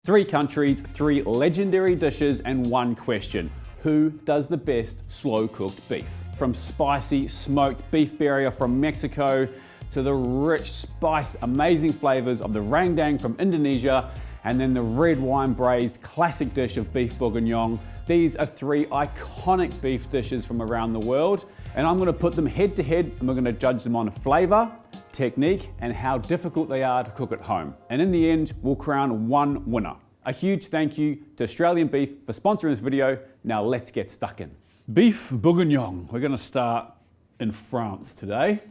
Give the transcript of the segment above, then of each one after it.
3 countries, 3 legendary dishes, and 1 question. Who does the best slow-cooked beef? From spicy, smoked beef birria from Mexico, to the rich, spiced, amazing flavors of the rendang from Indonesia, and then the red wine braised classic dish of beef bourguignon. These are 3 iconic beef dishes from around the world, and I'm gonna put them head to head, and we're gonna judge them on flavor, technique, and how difficult they are to cook at home. And in the end, we'll crown 1 winner. A huge thank you to Australian Beef for sponsoring this video. Now let's get stuck in. Beef bourguignon. We're gonna start in France today.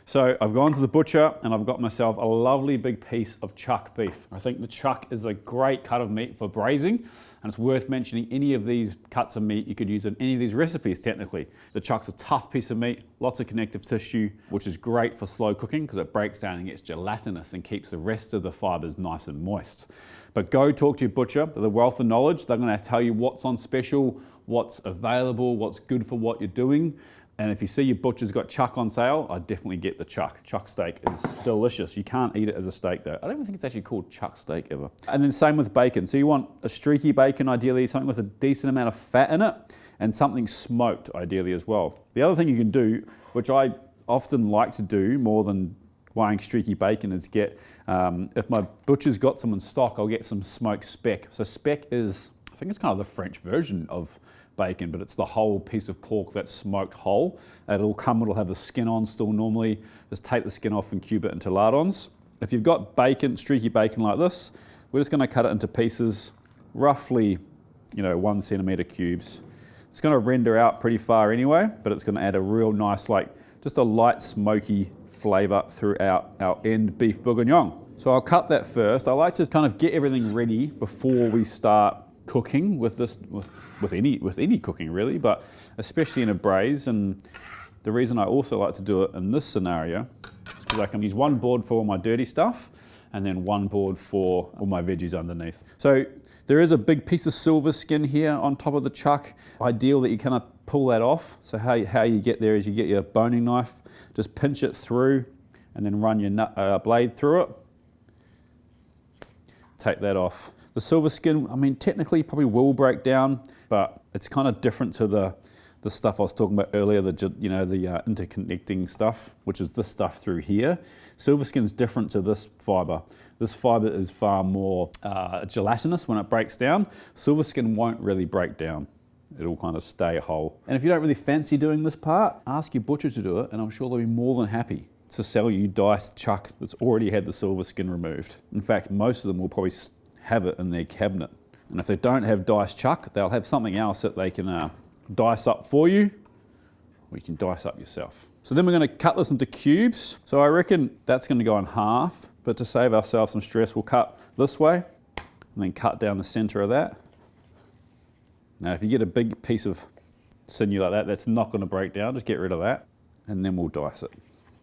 So I've gone to the butcher and I've got myself a lovely big piece of chuck beef. I think the chuck is a great cut of meat for braising, and it's worth mentioning any of these cuts of meat you could use in any of these recipes technically. The chuck's a tough piece of meat, lots of connective tissue, which is great for slow cooking because it breaks down and gets gelatinous and keeps the rest of the fibers nice and moist. But go talk to your butcher, they're the wealth of knowledge. They're gonna tell you what's on special, what's available, what's good for what you're doing. And if you see your butcher's got chuck on sale, I'd definitely get the chuck. Chuck steak is delicious. You can't eat it as a steak though. I don't even think it's actually called chuck steak ever. And then same with bacon. So you want a streaky bacon, ideally something with a decent amount of fat in it, and something smoked ideally as well. The other thing you can do, which I often like to do more than buying streaky bacon, is get, if my butcher's got some in stock, I'll get some smoked speck. So speck is, I think it's kind of the French version of bacon, but it's the whole piece of pork that's smoked whole. It'll have the skin on still normally. Just take the skin off and cube it into lardons. If you've got bacon, streaky bacon like this, we're just gonna cut it into pieces, roughly 1 centimeter cubes. It's gonna render out pretty far anyway, but it's gonna add a real nice, just a light smoky flavor throughout our end beef bourguignon. So I'll cut that first. I like to kind of get everything ready before we start cooking with this, with any cooking really, but especially in a braise. And the reason I also like to do it in this scenario is because I can use 1 board for all my dirty stuff and then 1 board for all my veggies underneath. So there is a big piece of silver skin here on top of the chuck. Ideal that you kind of pull that off. So how you get there is you get your boning knife, just pinch it through and then run your blade through it. Take that off. The silver skin, I mean, technically probably will break down, but it's kind of different to the stuff I was talking about earlier, the interconnecting stuff, which is this stuff through here. Silver skin's different to this fiber. This fiber is far more gelatinous when it breaks down. Silver skin won't really break down. It'll kind of stay whole. And if you don't really fancy doing this part, ask your butcher to do it, and I'm sure they'll be more than happy to sell you diced chuck that's already had the silver skin removed. In fact, most of them will probably have it in their cabinet. And if they don't have diced chuck, they'll have something else that they can dice up for you, or you can dice up yourself. So then we're gonna cut this into cubes. So I reckon that's gonna go in half, but to save ourselves some stress, we'll cut this way and then cut down the center of that. Now, if you get a big piece of sinew like that, that's not gonna break down, just get rid of that, and then we'll dice it.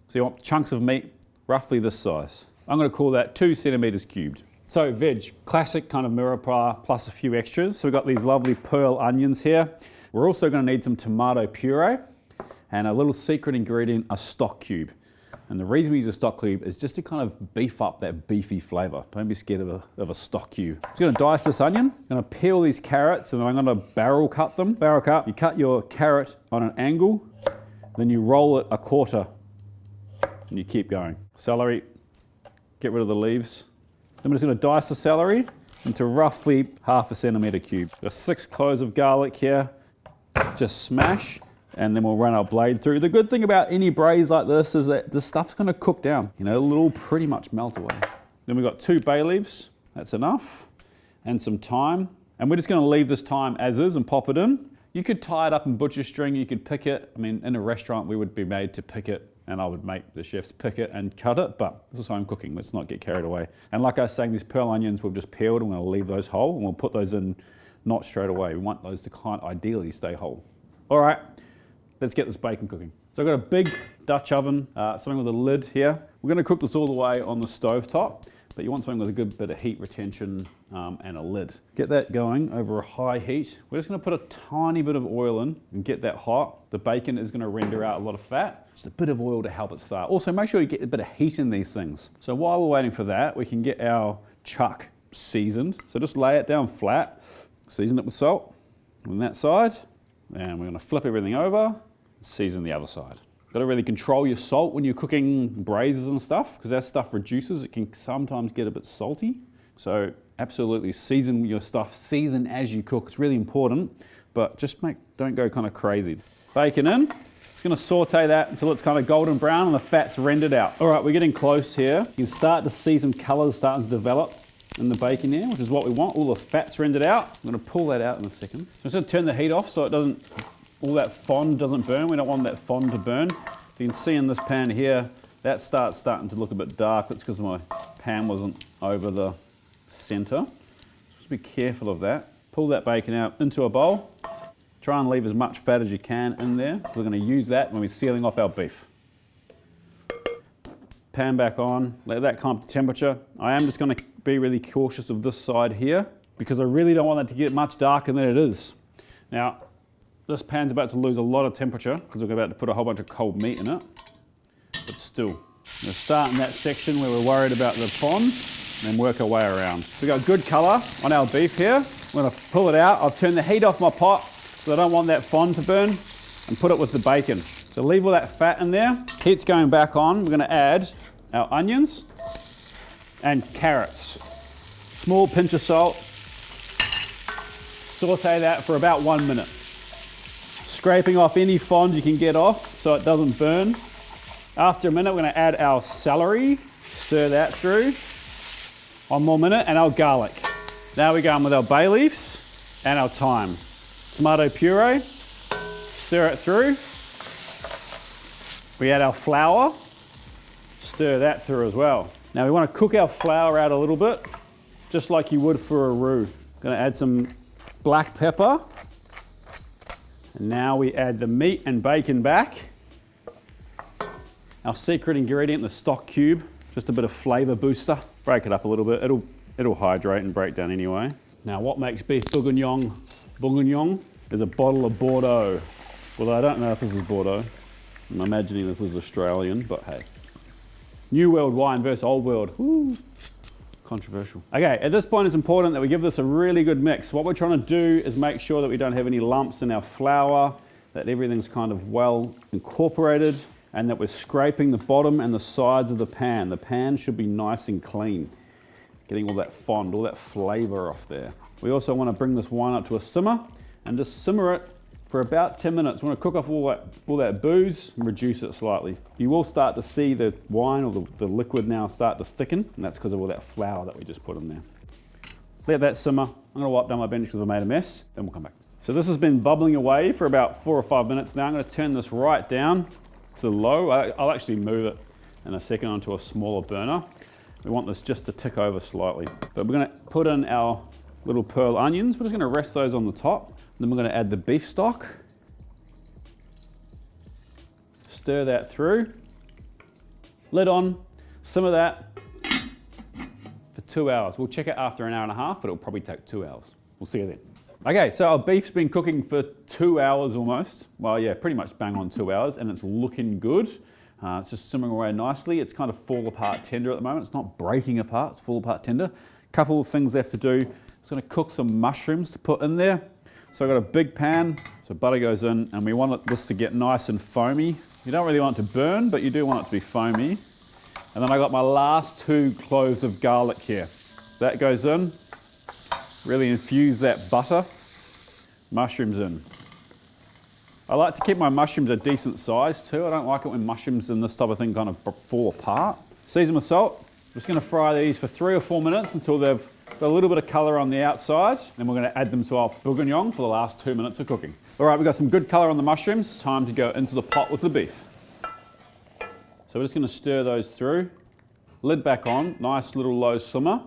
So you want chunks of meat, roughly this size. I'm gonna call that 2 centimeters cubed. So veg, classic kind of mirepoix plus a few extras. So we've got these lovely pearl onions here. We're also gonna need some tomato puree and a little secret ingredient, a stock cube. And the reason we use a stock cube is just to kind of beef up that beefy flavor. Don't be scared of a stock cube. I'm just gonna dice this onion, gonna peel these carrots, and then I'm gonna barrel cut them. Barrel cut, you cut your carrot on an angle, then you roll it a quarter, and you keep going. Celery, get rid of the leaves. Then we're just going to dice the celery into roughly 1/2 centimeter cube. Got 6 cloves of garlic here, just smash, and then we'll run our blade through. The good thing about any braise like this is that the stuff's going to cook down. It'll pretty much melt away. Then we've got 2 bay leaves, that's enough, and some thyme. And we're just going to leave this thyme as is and pop it in. You could tie it up in butcher string, you could pick it. I mean, in a restaurant we would be made to pick it, and I would make the chefs pick it and cut it, but this is home cooking, let's not get carried away. And like I was saying, these pearl onions we've just peeled, and we're gonna leave those whole, and we'll put those in not straight away. We want those to kind of ideally stay whole. All right, let's get this bacon cooking. So I've got a big Dutch oven, something with a lid here. We're gonna cook this all the way on the stove top, but you want something with a good bit of heat retention and a lid. Get that going over a high heat. We're just gonna put a tiny bit of oil in and get that hot. The bacon is gonna render out a lot of fat. Just a bit of oil to help it start. Also, make sure you get a bit of heat in these things. So while we're waiting for that, we can get our chuck seasoned. So just lay it down flat, season it with salt on that side, and we're gonna flip everything over, season the other side. Got to really control your salt when you're cooking braises and stuff, because as stuff reduces, it can sometimes get a bit salty. So absolutely season your stuff, season as you cook. It's really important, but just don't go kind of crazy. Bacon in, just gonna saute that until it's kind of golden brown and the fat's rendered out. All right, we're getting close here. You can start to see some colors starting to develop in the bacon here, which is what we want. All the fat's rendered out. I'm gonna pull that out in a second. So I'm just gonna turn the heat off so it doesn't, all that fond doesn't burn. We don't want that fond to burn. You can see in this pan here, that starting to look a bit dark. That's because my pan wasn't over the center. So just be careful of that. Pull that bacon out into a bowl. Try and leave as much fat as you can in there. We're gonna use that when we're sealing off our beef. Pan back on, let that come up to temperature. I am just gonna be really cautious of this side here because I really don't want that to get much darker than it is. Now, this pan's about to lose a lot of temperature because we're about to put a whole bunch of cold meat in it, but still. We're starting that section where we're worried about the fond and then work our way around. So we've got good color on our beef here. I'm gonna pull it out. I'll turn the heat off my pot so I don't want that fond to burn and put it with the bacon. So leave all that fat in there. Heat's going back on. We're gonna add our onions and carrots. Small pinch of salt. Saute that for about 1 minute. Scraping off any fond you can get off so it doesn't burn. After a minute, we're gonna add our celery, stir that through. 1 more minute, and our garlic. Now we're going with our bay leaves and our thyme. Tomato puree, stir it through. We add our flour, stir that through as well. Now we wanna cook our flour out a little bit, just like you would for a roux. Gonna add some black pepper. And now we add the meat and bacon back. Our secret ingredient, the stock cube, just a bit of flavour booster. Break it up a little bit, it'll hydrate and break down anyway. Now what makes beef bourguignon is a bottle of Bordeaux. Well, I don't know if this is Bordeaux. I'm imagining this is Australian, but hey. New World wine versus Old World. Woo. Controversial. Okay, at this point it's important that we give this a really good mix. What we're trying to do is make sure that we don't have any lumps in our flour, that everything's kind of well incorporated, and that we're scraping the bottom and the sides of the pan. The pan should be nice and clean. Getting all that fond, all that flavor off there. We also want to bring this wine up to a simmer and just simmer it for about 10 minutes. We want to cook off all that booze and reduce it slightly. You will start to see the wine or the liquid now start to thicken, and that's because of all that flour that we just put in there. Let that simmer. I'm going to wipe down my bench because I made a mess, then we'll come back. So this has been bubbling away for about 4 or 5 minutes now. I'm going to turn this right down to low. I'll actually move it in a second onto a smaller burner. We want this just to tick over slightly. But we're going to put in our little pearl onions. We're just going to rest those on the top. Then we're going to add the beef stock. Stir that through. Lid on, simmer that for 2 hours. We'll check it after an hour and a half, but it'll probably take 2 hours. We'll see you then. Okay, so our beef's been cooking for 2 hours almost. Well, yeah, pretty much bang on 2 hours, and it's looking good. It's just simmering away nicely. It's kind of fall apart tender at the moment. It's not breaking apart, it's fall apart tender. Couple of things left to do. Just gonna cook some mushrooms to put in there. So I've got a big pan, so butter goes in, and we want this to get nice and foamy. You don't really want it to burn, but you do want it to be foamy. And then I got my last 2 cloves of garlic here. That goes in. Really infuse that butter. Mushrooms in. I like to keep my mushrooms a decent size too. I don't like it when mushrooms and this type of thing kind of fall apart. Season with salt. I'm just going to fry these for 3 or 4 minutes until they've got a little bit of colour on the outside. Then we're going to add them to our bourguignon for the last 2 minutes of cooking. All right, we've got some good colour on the mushrooms. Time to go into the pot with the beef. So we're just going to stir those through. Lid back on, nice little low simmer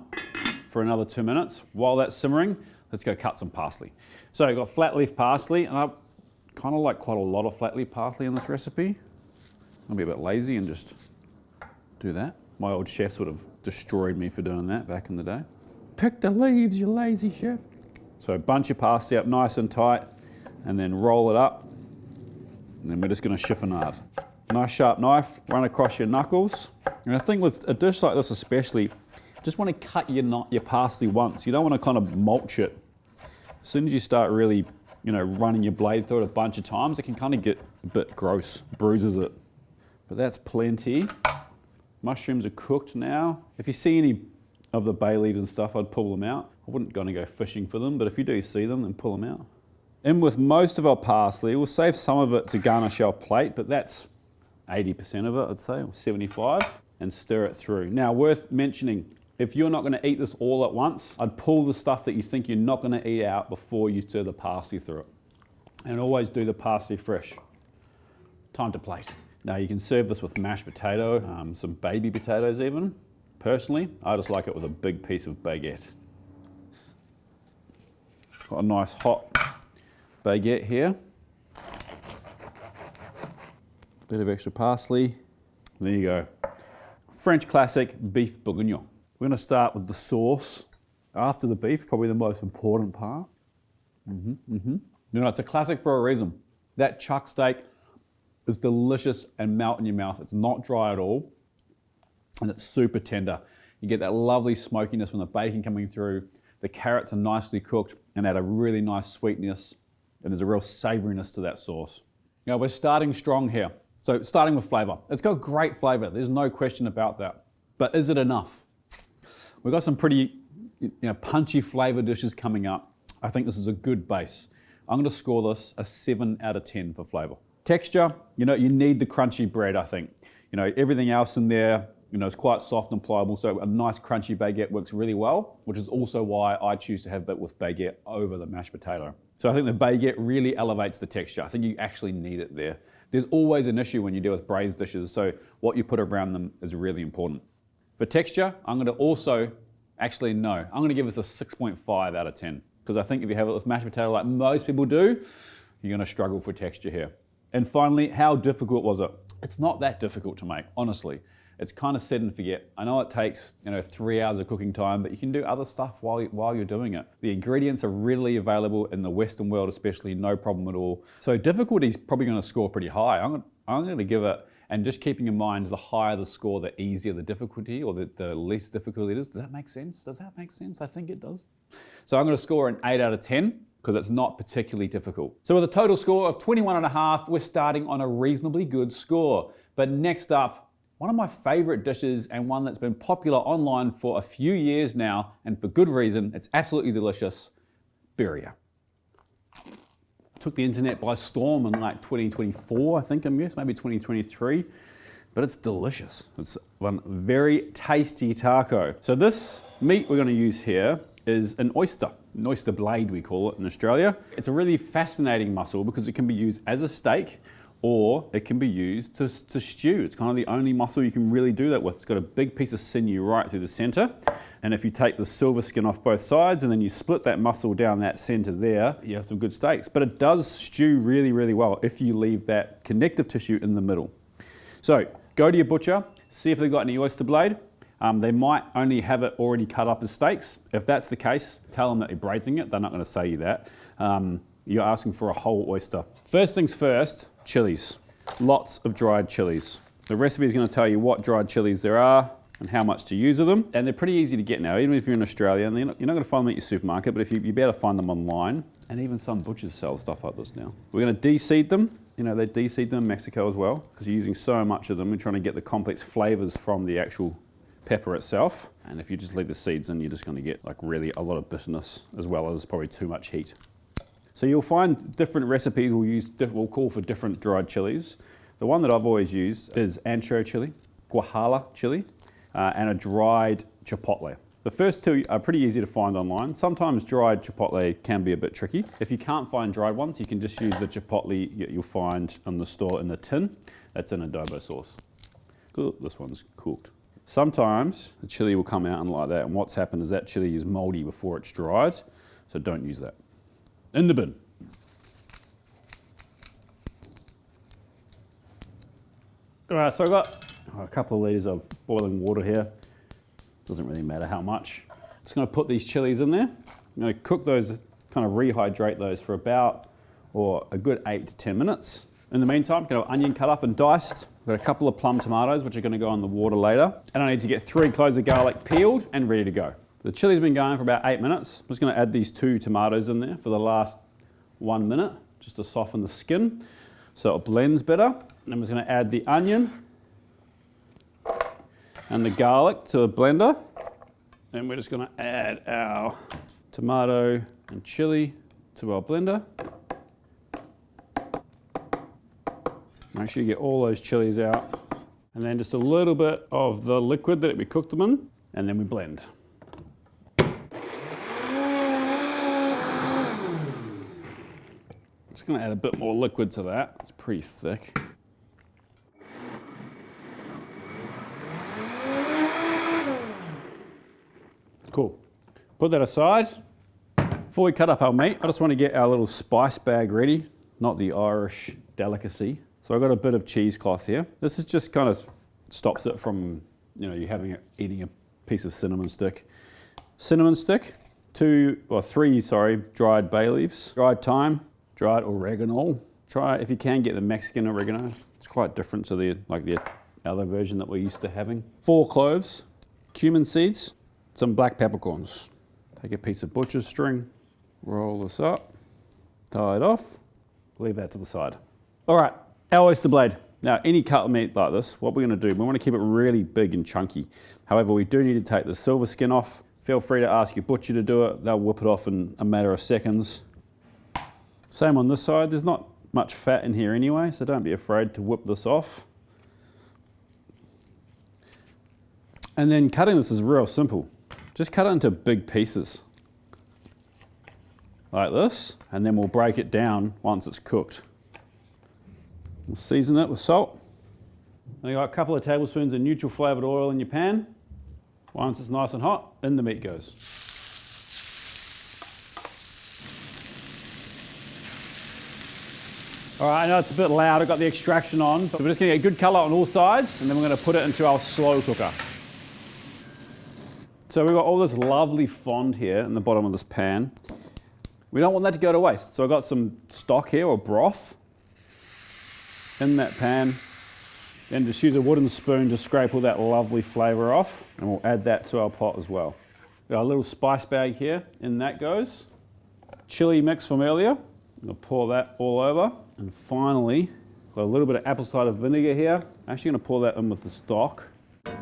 for another 2 minutes. While that's simmering, let's go cut some parsley. So I've got flat leaf parsley, and I kind of like quite a lot of flat leaf parsley in this recipe. I'll be a bit lazy and just do that. My old chefs would have destroyed me for doing that back in the day. Pick the leaves, you lazy chef. So bunch your parsley up nice and tight, and then roll it up. And then we're just gonna chiffonade. Nice sharp knife, run across your knuckles. And I think with a dish like this especially, Just want to cut your parsley once. You don't want to kind of mulch it. As soon as you start really, running your blade through it a bunch of times, it can kind of get a bit gross, bruises it. But that's plenty. Mushrooms are cooked now. If you see any of the bay leaves and stuff, I'd pull them out. I wouldn't go fishing for them, but if you do see them, then pull them out. In with most of our parsley, we'll save some of it to garnish our plate, but that's 80% of it, I'd say, or 75, and stir it through. Now, worth mentioning, if you're not gonna eat this all at once, I'd pull the stuff that you think you're not gonna eat out before you stir the parsley through it. And always do the parsley fresh. Time to plate. Now you can serve this with mashed potato, some baby potatoes even. Personally, I just like it with a big piece of baguette. Got a nice hot baguette here. Bit of extra parsley. There you go. French classic beef bourguignon. We're gonna start with the sauce. After the beef, probably the most important part. It's a classic for a reason. That chuck steak is delicious and melt in your mouth. It's not dry at all, and it's super tender. You get that lovely smokiness from the bacon coming through. The carrots are nicely cooked and add a really nice sweetness, and there's a real savouriness to that sauce. Now we're starting strong here. So starting with flavour. It's got great flavour, there's no question about that. But is it enough? We've got some pretty punchy flavour dishes coming up. I think this is a good base. I'm gonna score this a 7 out of 10 for flavour. Texture, you need the crunchy bread, I think. Everything else in there, it's quite soft and pliable, so a nice crunchy baguette works really well, which is also why I choose to have it with baguette over the mashed potato. So I think the baguette really elevates the texture. I think you actually need it there. There's always an issue when you deal with braised dishes, so what you put around them is really important. For texture, I'm gonna give this a 6.5 out of 10, because I think if you have it with mashed potato like most people do, you're gonna struggle for texture here. And finally, how difficult was it? It's not that difficult to make, honestly. It's kind of set and forget. I know it takes 3 hours of cooking time, but you can do other stuff while you're doing it. The ingredients are readily available in the Western world, especially, no problem at all. So difficulty is probably going to score pretty high. I'm going to give it, and just keeping in mind, the higher the score, the easier the difficulty, or the less difficult it is. Does that make sense? Does that make sense? I think it does. So I'm going to score an 8 out of 10. Because it's not particularly difficult. So with a total score of 21.5, we're starting on a reasonably good score. But next up, one of my favorite dishes and one that's been popular online for a few years now, and for good reason, it's absolutely delicious, Birria. Took the internet by storm in like 2024, I think, maybe 2023, but it's delicious. It's one very tasty taco. So this meat we're gonna use here is an oyster blade we call it in Australia. It's a really fascinating muscle because it can be used as a steak or it can be used to stew. It's kind of the only muscle you can really do that with. It's got a big piece of sinew right through the center. And if you take the silver skin off both sides and then you split that muscle down that center there, you have some good steaks. But it does stew really, really well if you leave that connective tissue in the middle. So go to your butcher, see if they've got any oyster blade. They might only have it already cut up as steaks. If that's the case, tell them that you're braising it. They're not going to say you that. You're asking for a whole oyster. First things first, chilies. Lots of dried chilies. The recipe is going to tell you what dried chilies there are and how much to use of them. And they're pretty easy to get now, even if you're in Australia. And you're not going to find them at your supermarket, but you better find them online. And even some butchers sell stuff like this now. We're going to de-seed them. They de-seed them in Mexico as well, because you're using so much of them. We're trying to get the complex flavors from the actual pepper itself. And if you just leave the seeds in, you're just going to get like really a lot of bitterness as well as probably too much heat. So you'll find different recipes will call for different dried chilies. The one that I've always used is ancho chili, guajala chili, and a dried chipotle. The first two are pretty easy to find online. Sometimes dried chipotle can be a bit tricky. If you can't find dried ones, you can just use the chipotle you'll find in the store in the tin. That's in adobo sauce. Ooh, this one's cooked. Sometimes the chili will come out and like that, and what's happened is that chili is moldy before it's dried, so don't use that. In the bin. All right, so I've got a couple of litres of boiling water here. Doesn't really matter how much. Just gonna put these chilies in there. I'm gonna cook those, kind of rehydrate those for about, or a good 8 to 10 minutes. In the meantime, got our onion cut up and diced. We've got a couple of plum tomatoes, which are going to go in the water later. And I need to get 3 cloves of garlic peeled and ready to go. The chili's been going for about 8 minutes. I'm just going to add these 2 tomatoes in there for the last 1 minute, just to soften the skin so it blends better. And I'm just going to add the onion and the garlic to the blender. And we're just going to add our tomato and chili to our blender. Make sure you get all those chilies out. And then just a little bit of the liquid that we cooked them in, and then we blend. Just going to add a bit more liquid to that. It's pretty thick. Cool. Put that aside. Before we cut up our meat, I just want to get our little spice bag ready, not the Irish delicacy. So I've got a bit of cheesecloth here. This is just kind of stops it from, you eating a piece of cinnamon stick. Cinnamon stick, 3 dried bay leaves, dried thyme, dried oregano. Try, if you can, get the Mexican oregano. It's quite different to the other version that we're used to having. 4 cloves, cumin seeds, some black peppercorns. Take a piece of butcher's string, roll this up, tie it off, leave that to the side. All right, our oyster blade. Now, any cut meat like this, what we're going to do, we want to keep it really big and chunky. However, we do need to take the silver skin off. Feel free to ask your butcher to do it. They'll whip it off in a matter of seconds. Same on this side. There's not much fat in here anyway, so don't be afraid to whip this off. And then cutting this is real simple. Just cut it into big pieces, like this, and then we'll break it down once it's cooked. We'll season it with salt. Then you got a couple of tablespoons of neutral flavoured oil in your pan. Once it's nice and hot, in the meat goes. All right, I know it's a bit loud, I've got the extraction on, but we're just gonna get a good colour on all sides, and then we're gonna put it into our slow cooker. So we've got all this lovely fond here in the bottom of this pan. We don't want that to go to waste. So I've got some stock here, or broth, in that pan. Then just use a wooden spoon to scrape all that lovely flavour off, and we'll add that to our pot as well. Got our little spice bag here, in that goes. Chili mix from earlier, we'll pour that all over. And finally, got a little bit of apple cider vinegar here. I'm actually gonna pour that in with the stock,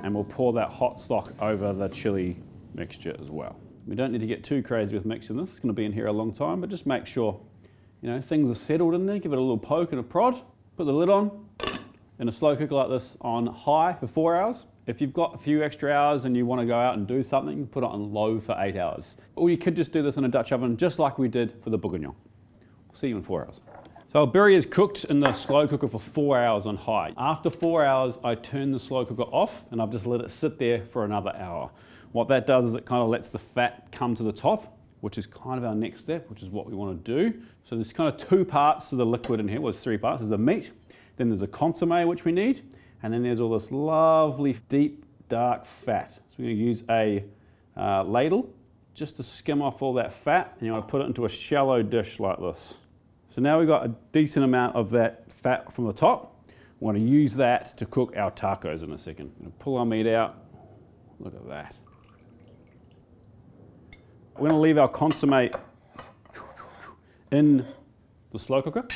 and we'll pour that hot stock over the chili mixture as well. We don't need to get too crazy with mixing this. It's gonna be in here a long time, but just make sure, things are settled in there. Give it a little poke and a prod. Put the lid on. In a slow cooker like this on high for 4 hours. If you've got a few extra hours and you want to go out and do something, put it on low for 8 hours. Or you could just do this in a Dutch oven, just like we did for the bourguignon. We'll see you in 4 hours. So our birria is cooked in the slow cooker for 4 hours on high. After 4 hours, I turn the slow cooker off and I've just let it sit there for another hour. What that does is it kind of lets the fat come to the top, which is kind of our next step, which is what we want to do. So there's kind of 2 parts to the liquid in here. Well, there's 3 parts. There's the meat, then there's a consommé, which we need, and then there's all this lovely, deep, dark fat. So we're going to use a ladle just to skim off all that fat, and you want to put it into a shallow dish like this. So now we've got a decent amount of that fat from the top. We want to use that to cook our tacos in a second. I'm going to pull our meat out. Look at that. We're going to leave our consommé in the slow cooker.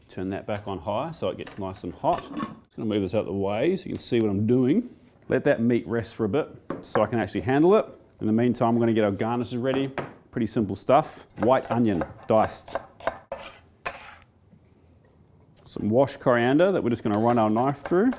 Turn that back on high so it gets nice and hot. I'm just going to move this out of the way so you can see what I'm doing. Let that meat rest for a bit so I can actually handle it. In the meantime, we're going to get our garnishes ready. Pretty simple stuff. White onion, diced. Some washed coriander that we're just going to run our knife through.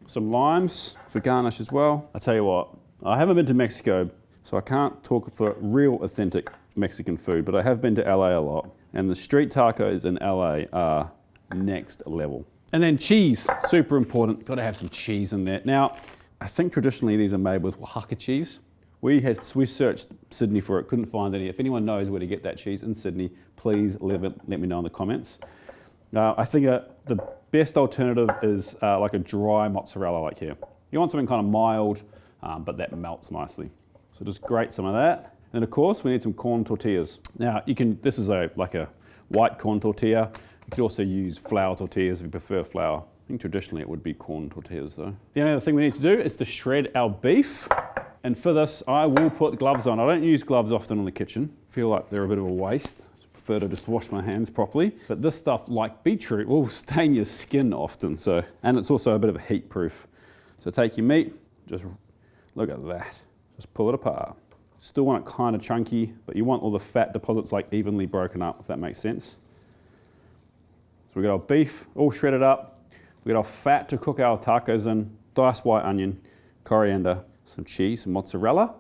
Some limes for garnish as well. I tell you what, I haven't been to Mexico, so I can't talk for real authentic Mexican food, but I have been to LA a lot. And the street tacos in LA are next level. And then cheese, super important. Got to have some cheese in there. Now, I think traditionally these are made with Oaxaca cheese. We searched Sydney for it, couldn't find any. If anyone knows where to get that cheese in Sydney, please let me know in the comments. I think the best alternative is like a dry mozzarella like here. You want something kind of mild, but that melts nicely. So just grate some of that. And of course, we need some corn tortillas. Now, this is like a white corn tortilla. You could also use flour tortillas if you prefer flour. I think traditionally it would be corn tortillas though. The only other thing we need to do is to shred our beef. And for this, I will put gloves on. I don't use gloves often in the kitchen. I feel like they're a bit of a waste. I prefer to just wash my hands properly. But this stuff, like beetroot, will stain your skin often. And it's also a bit of a heat proof. So take your meat, just look at that. Just pull it apart. Still want it kind of chunky, but you want all the fat deposits like evenly broken up, if that makes sense. So we got our beef all shredded up. We got our fat to cook our tacos in, diced white onion, coriander, some cheese, some mozzarella,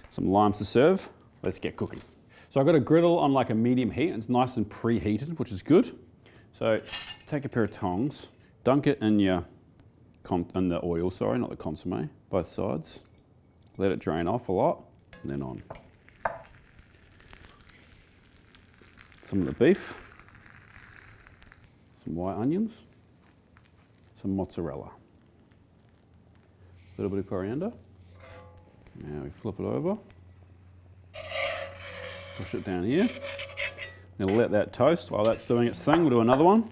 some limes to serve. Let's get cooking. So I've got a griddle on like a medium heat, and it's nice and preheated, which is good. So take a pair of tongs, dunk it in the oil, sorry, not the consommé, both sides. Let it drain off a lot, and then on. Some of the beef, some white onions, some mozzarella, a little bit of coriander. Now we flip it over, push it down here. Now let that toast. While that's doing its thing, we'll do another one.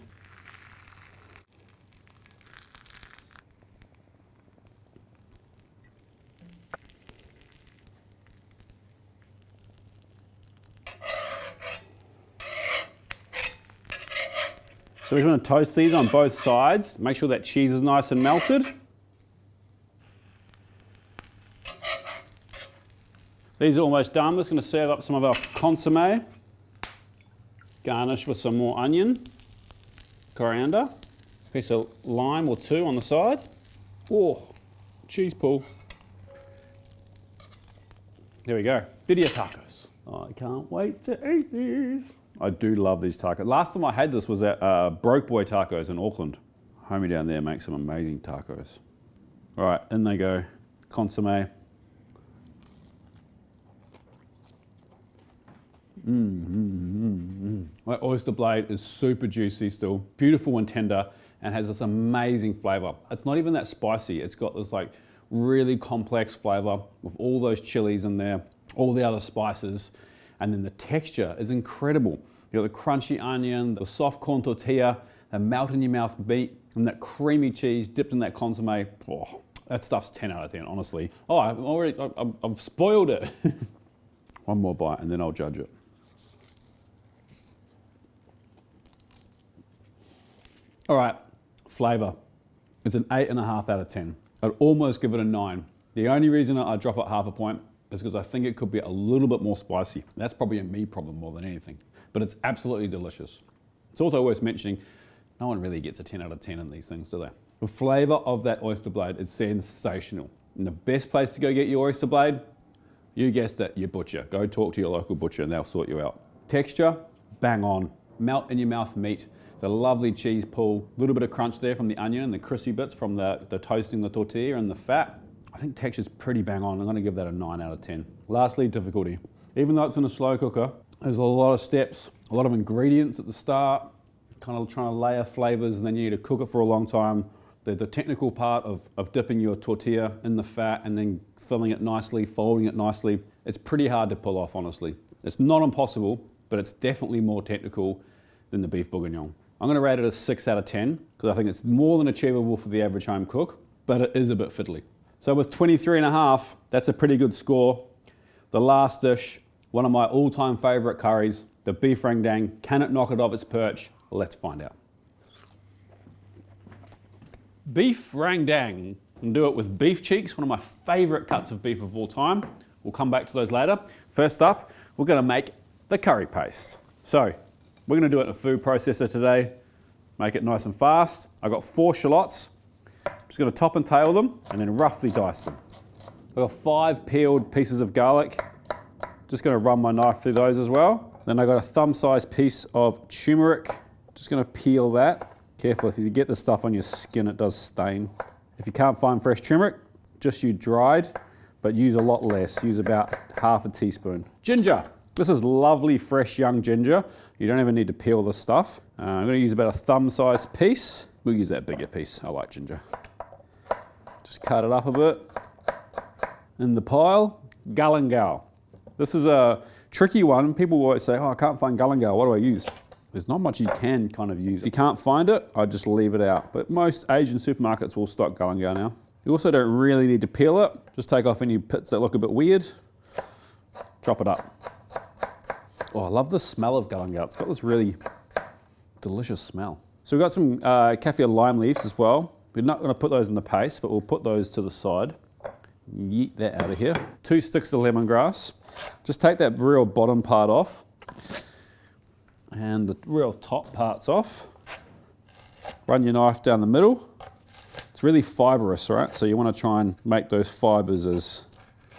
So we're going to toast these on both sides. Make sure that cheese is nice and melted. These are almost done. We're just going to serve up some of our consommé. Garnish with some more onion, coriander, piece of lime or two on the side. Oh, cheese pull. There we go. Birria tacos. I can't wait to eat these. I do love these tacos. Last time I had this was at Broke Boy Tacos in Auckland. Homie down there makes some amazing tacos. All right, in they go. Consommé. My oyster blade is super juicy still, beautiful and tender, and has this amazing flavor. It's not even that spicy. It's got this like really complex flavor with all those chilies in there, all the other spices, and then the texture is incredible. You got the crunchy onion, the soft corn tortilla, that melt in your mouth meat, and that creamy cheese dipped in that consommé. Oh, that stuff's 10 out of 10, honestly. Oh, I've spoiled it. One more bite and then I'll judge it. All right, flavor. It's an 8.5 out of 10. I'd almost give it a 9. The only reason I drop it half a point is because I think it could be a little bit more spicy. That's probably a me problem more than anything, but it's absolutely delicious. It's also worth mentioning, no one really gets a 10 out of 10 in these things, do they? The flavor of that oyster blade is sensational. And the best place to go get your oyster blade, you guessed it, your butcher. Go talk to your local butcher and they'll sort you out. Texture, bang on. Melt in your mouth meat. The lovely cheese pull, a little bit of crunch there from the onion and the crispy bits from the toasting the tortilla and the fat. I think texture's pretty bang on. I'm gonna give that a 9 out of 10. Lastly, difficulty. Even though it's in a slow cooker, there's a lot of steps, a lot of ingredients at the start, kind of trying to layer flavors, and then you need to cook it for a long time. The technical part of dipping your tortilla in the fat and then filling it nicely, folding it nicely, it's pretty hard to pull off, honestly. It's not impossible, but it's definitely more technical than the beef bourguignon. I'm gonna rate it a 6 out of 10, because I think it's more than achievable for the average home cook, but it is a bit fiddly. So with 23.5, that's a pretty good score. The last dish, one of my all-time favorite curries, the beef rendang. Can it knock it off its perch? Let's find out. Beef rendang. And do it with beef cheeks, one of my favorite cuts of beef of all time. We'll come back to those later. First up, we're gonna make the curry paste. So, we're gonna do it in a food processor today. Make it nice and fast. I've got 4 shallots. Just gonna top and tail them and then roughly dice them. I've got 5 peeled pieces of garlic. Just gonna run my knife through those as well. Then I've got a thumb-sized piece of turmeric. Just gonna peel that. Careful, if you get the stuff on your skin, it does stain. If you can't find fresh turmeric, just use dried, but use a lot less. Use about half a teaspoon. Ginger. This is lovely, fresh, young ginger. You don't even need to peel this stuff. I'm gonna use about a thumb-sized piece. We'll use that bigger piece. I like ginger. Just cut it up a bit. In the pile, galangal. This is a tricky one. People always say, oh, I can't find galangal. What do I use? There's not much you can kind of use. If you can't find it, I just leave it out. But most Asian supermarkets will stock galangal now. You also don't really need to peel it. Just take off any pits that look a bit weird. Chop it up. Oh, I love the smell of galangal. It's got this really delicious smell. So we've got some kaffir lime leaves as well. We're not going to put those in the paste, but we'll put those to the side. Yeet that out of here. 2 sticks of lemongrass. Just take that real bottom part off and the real top parts off. Run your knife down the middle. It's really fibrous, right? So you want to try and make those fibers as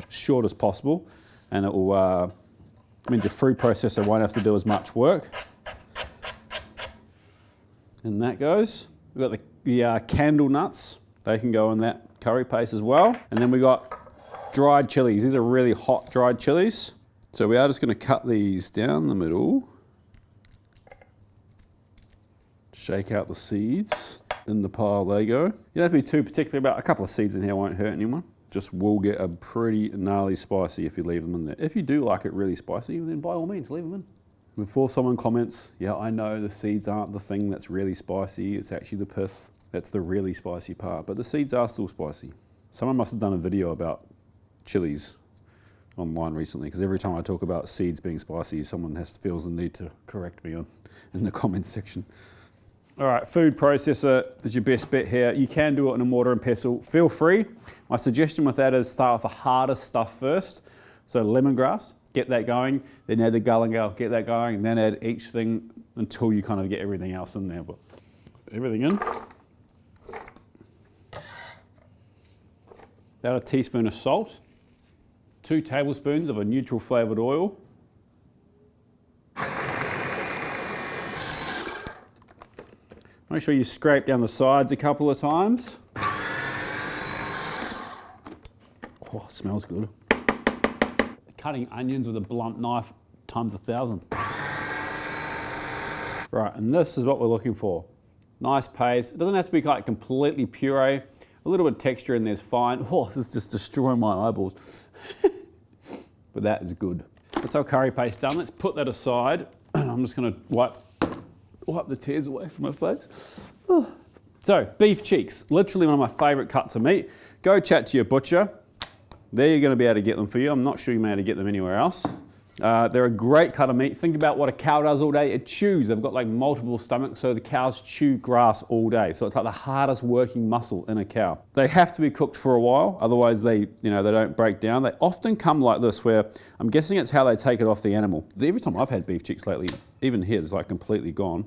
short as possible, and it will means your food processor won't have to do as much work. And that goes. We've got the candle nuts. They can go in that curry paste as well. And then we got dried chilies. These are really hot dried chilies. So we are just going to cut these down the middle. Shake out the seeds. In the pile they go. You don't have to be too particular about, a couple of seeds in here won't hurt anyone. Just will get a pretty gnarly spicy if you leave them in there. If you do like it really spicy, then by all means leave them in. Before someone comments, yeah, I know the seeds aren't the thing that's really spicy, it's actually the pith that's the really spicy part, but the seeds are still spicy. Someone must have done a video about chilies online recently, because every time I talk about seeds being spicy, someone feels the need to correct me in the comments section. All right, food processor is your best bet here. You can do it in a mortar and pestle, feel free. My suggestion with that is start with the hardest stuff first. So lemongrass, get that going, then add the galangal, get that going, and then add each thing until you kind of get everything else in there. But everything in. About a teaspoon of salt, 2 tablespoons of a neutral flavoured oil, make sure you scrape down the sides a couple of times. Oh, it smells good. Cutting onions with a blunt knife times 1,000. Right, and this is what we're looking for. Nice paste. It doesn't have to be like completely puree. A little bit of texture in there is fine. Oh, this is just destroying my eyeballs. But that is good. That's our curry paste done. Let's put that aside. I'm just gonna wipe the tears away from my face. Oh. So, beef cheeks, literally one of my favourite cuts of meat. Go chat to your butcher. They're going to be able to get them for you. I'm not sure you may be able to get them anywhere else. They're a great cut of meat. Think about what a cow does all day. It chews. They've got like multiple stomachs, so the cows chew grass all day. So it's like the hardest working muscle in a cow. They have to be cooked for a while, otherwise they don't break down. They often come like this, where I'm guessing it's how they take it off the animal. Every time I've had beef cheeks lately, even here, it's like completely gone.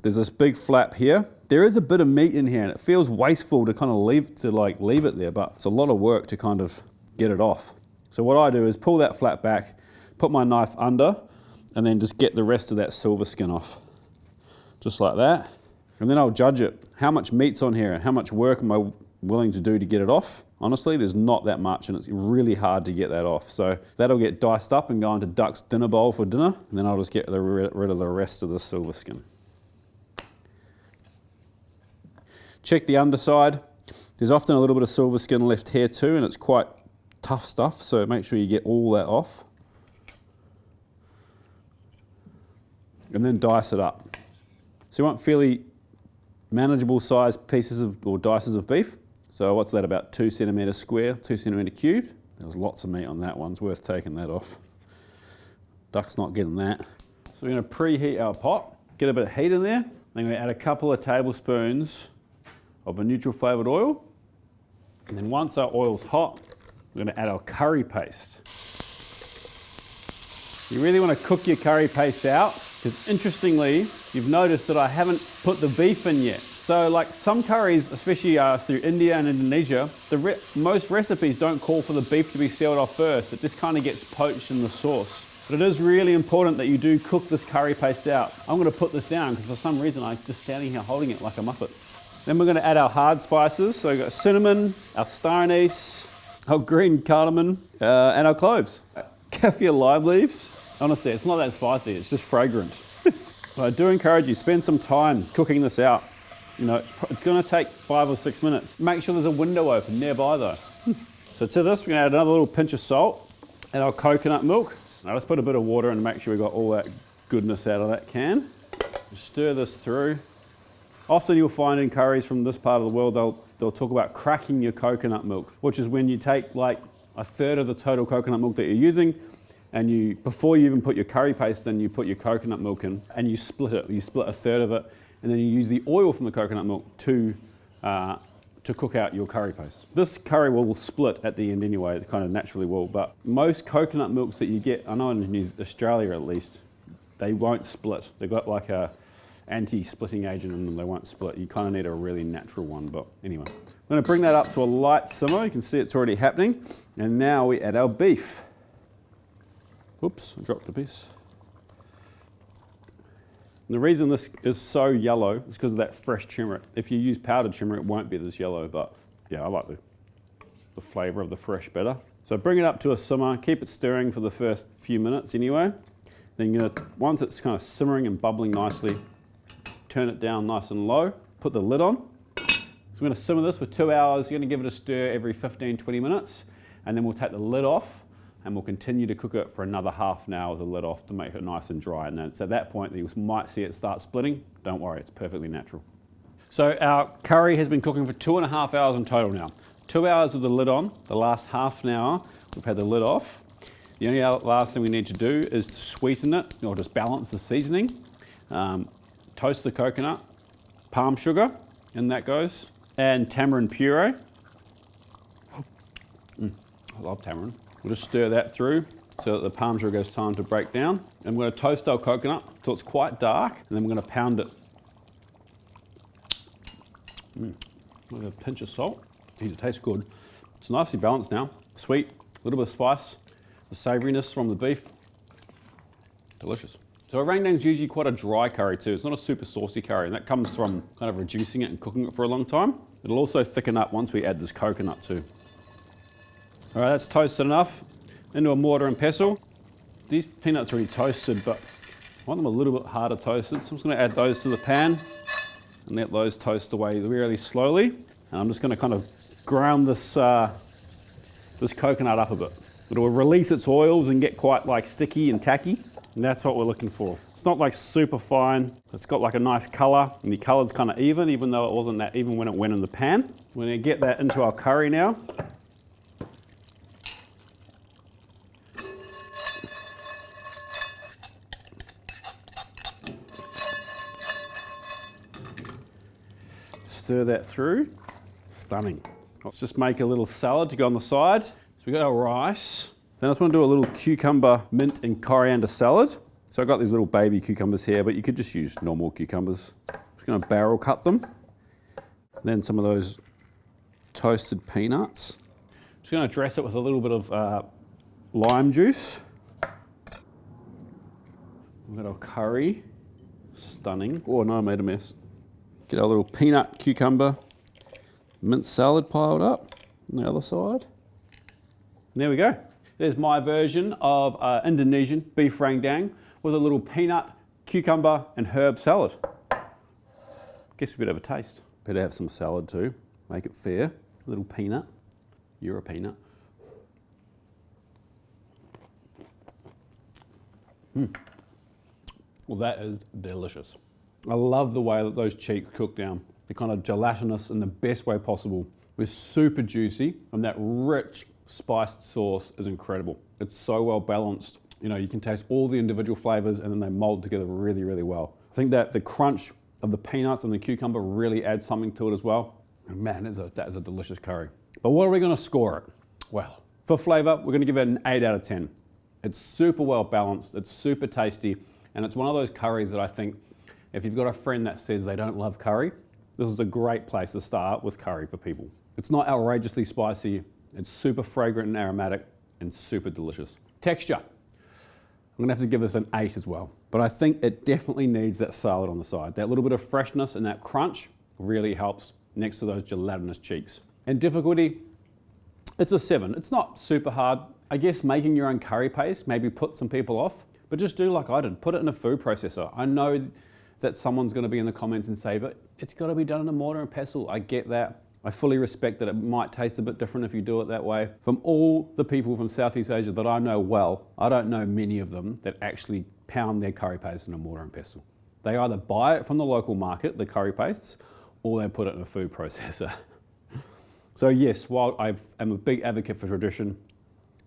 There's this big flap here. There is a bit of meat in here, and it feels wasteful to kind of leave it there, but it's a lot of work to kind of get it off. So what I do is pull that flap back, put my knife under, and then just get the rest of that silver skin off. Just like that. And then I'll judge it. How much meat's on here? How much work am I willing to do to get it off? Honestly, there's not that much, and it's really hard to get that off. So that'll get diced up and go into Duck's dinner bowl for dinner, and then I'll just get rid of the rest of the silver skin. Check the underside. There's often a little bit of silver skin left here too, and it's quite tough stuff, so make sure you get all that off. And then dice it up. So you want fairly manageable sized pieces or dices of beef. So what's that, about 2 centimetres square, 2 centimetre cubed? There was lots of meat on that one, it's worth taking that off. Duck's not getting that. So we're going to preheat our pot, get a bit of heat in there. I'm going to add a couple of tablespoons of a neutral flavoured oil. And then once our oil's hot, we're going to add our curry paste. You really want to cook your curry paste out, because interestingly, you've noticed that I haven't put the beef in yet. So like some curries, especially through India and Indonesia, most recipes don't call for the beef to be sealed off first. It just kind of gets poached in the sauce. But it is really important that you do cook this curry paste out. I'm going to put this down because for some reason I'm just standing here holding it like a muppet. Then we're going to add our hard spices. So we've got cinnamon, our star anise, our green cardamom, and our cloves. Kaffir lime leaves. Honestly, it's not that spicy, it's just fragrant. So I do encourage you, spend some time cooking this out. You know, it's going to take 5 or 6 minutes. Make sure there's a window open nearby though. So to this, we're going to add another little pinch of salt and our coconut milk. Now let's put a bit of water in to make sure we got all that goodness out of that can. Stir this through. Often you'll find in curries from this part of the world, they'll talk about cracking your coconut milk, which is when you take like a third of the total coconut milk that you're using, and before you even put your curry paste in, you put your coconut milk in, and you split it. You split a third of it, and then you use the oil from the coconut milk to cook out your curry paste. This curry will split at the end anyway, it kind of naturally will, but most coconut milks that you get, I know in Australia at least, they won't split. They've got like a anti-splitting agent in them, they won't split. You kind of need a really natural one, but anyway. I'm going to bring that up to a light simmer. You can see it's already happening. And now we add our beef. Oops, I dropped a piece. And the reason this is so yellow is because of that fresh turmeric. If you use powdered turmeric, it won't be this yellow, but yeah, I like the flavour of the fresh better. So bring it up to a simmer, keep it stirring for the first few minutes anyway. Then you're gonna, once it's kind of simmering and bubbling nicely, turn it down nice and low, put the lid on. So we're going to simmer this for 2 hours. You're going to give it a stir every 15-20 minutes, and then we'll take the lid off and we'll continue to cook it for another half an hour with the lid off to make it nice and dry. And then it's at that point that you might see it start splitting. Don't worry, it's perfectly natural. So our curry has been cooking for 2.5 hours in total now. 2 hours with the lid on. The last half an hour we've had the lid off. The only last thing we need to do is to sweeten it, or just balance the seasoning. Toast the coconut, palm sugar, and that goes, and tamarind puree. I love tamarind. We'll just stir that through so that the palm sugar has time to break down. And we're going to toast our coconut till it's quite dark, and then we're going to pound it. With a pinch of salt. Geez, it tastes good. It's nicely balanced now. Sweet, a little bit of spice, the savouriness from the beef. Delicious. So a rendang is usually quite a dry curry too. It's not a super saucy curry, and that comes from kind of reducing it and cooking it for a long time. It'll also thicken up once we add this coconut too. All right, that's toasted enough. Into a mortar and pestle. These peanuts are already toasted, but I want them a little bit harder toasted. So I'm just going to add those to the pan and let those toast away really slowly. And I'm just going to kind of ground this this coconut up a bit. It'll release its oils and get quite like sticky and tacky. And that's what we're looking for. It's not like super fine. It's got like a nice color, and the color's kind of even though it wasn't that even when it went in the pan. We're gonna get that into our curry now. Stir that through. Stunning. Let's just make a little salad to go on the side. So we got our rice. Then I just want to do a little cucumber, mint and coriander salad. So I've got these little baby cucumbers here, but you could just use normal cucumbers. Just going to barrel cut them. And then some of those toasted peanuts. Just going to dress it with a little bit of lime juice. We've got our curry. Stunning. Oh no, I made a mess. Get our little peanut cucumber mint salad piled up on the other side. And there we go. There's my version of Indonesian beef rendang with a little peanut, cucumber and herb salad. Guess we better have a taste. Better have some salad too, make it fair. A little peanut, you're a peanut. Well, that is delicious. I love the way that those cheeks cook down. They're kind of gelatinous in the best way possible. They're super juicy, and that rich spiced sauce is incredible. It's so well balanced. You know, you can taste all the individual flavors and then they mold together really, really well. I think that the crunch of the peanuts and the cucumber really adds something to it as well. And man, that is a delicious curry. But what are we gonna score it? Well, for flavor, we're gonna give it an 8 out of 10. It's super well balanced, it's super tasty, and it's one of those curries that I think if you've got a friend that says they don't love curry, this is a great place to start with curry for people. It's not outrageously spicy. It's super fragrant and aromatic and super delicious. Texture, I'm gonna have to give this an 8 as well, but I think it definitely needs that salad on the side. That little bit of freshness and that crunch really helps next to those gelatinous cheeks. And difficulty, it's a 7. It's not super hard. I guess making your own curry paste maybe put some people off, but just do like I did, put it in a food processor. I know that someone's gonna be in the comments and say, but it's gotta be done in a mortar and pestle. I get that. I fully respect that it might taste a bit different if you do it that way. From all the people from Southeast Asia that I know well, I don't know many of them that actually pound their curry paste in a mortar and pestle. They either buy it from the local market, the curry pastes, or they put it in a food processor. So yes, while I am a big advocate for tradition,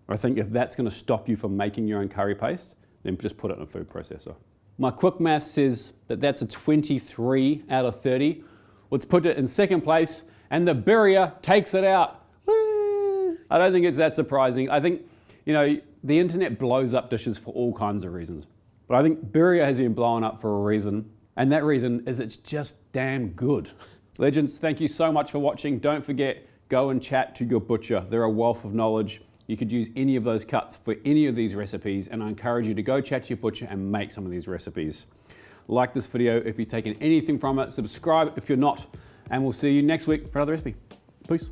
I think if that's going to stop you from making your own curry paste, then just put it in a food processor. My quick math says that that's a 23 out of 30. Let's put it in second place, and the Birria takes it out. Woo! I don't think it's that surprising. I think, you know, the internet blows up dishes for all kinds of reasons. But I think Birria has been blown up for a reason, and that reason is it's just damn good. Legends, thank you so much for watching. Don't forget, go and chat to your butcher. They're a wealth of knowledge. You could use any of those cuts for any of these recipes, and I encourage you to go chat to your butcher and make some of these recipes. Like this video if you've taken anything from it, subscribe if you're not, and we'll see you next week for another recipe. Peace.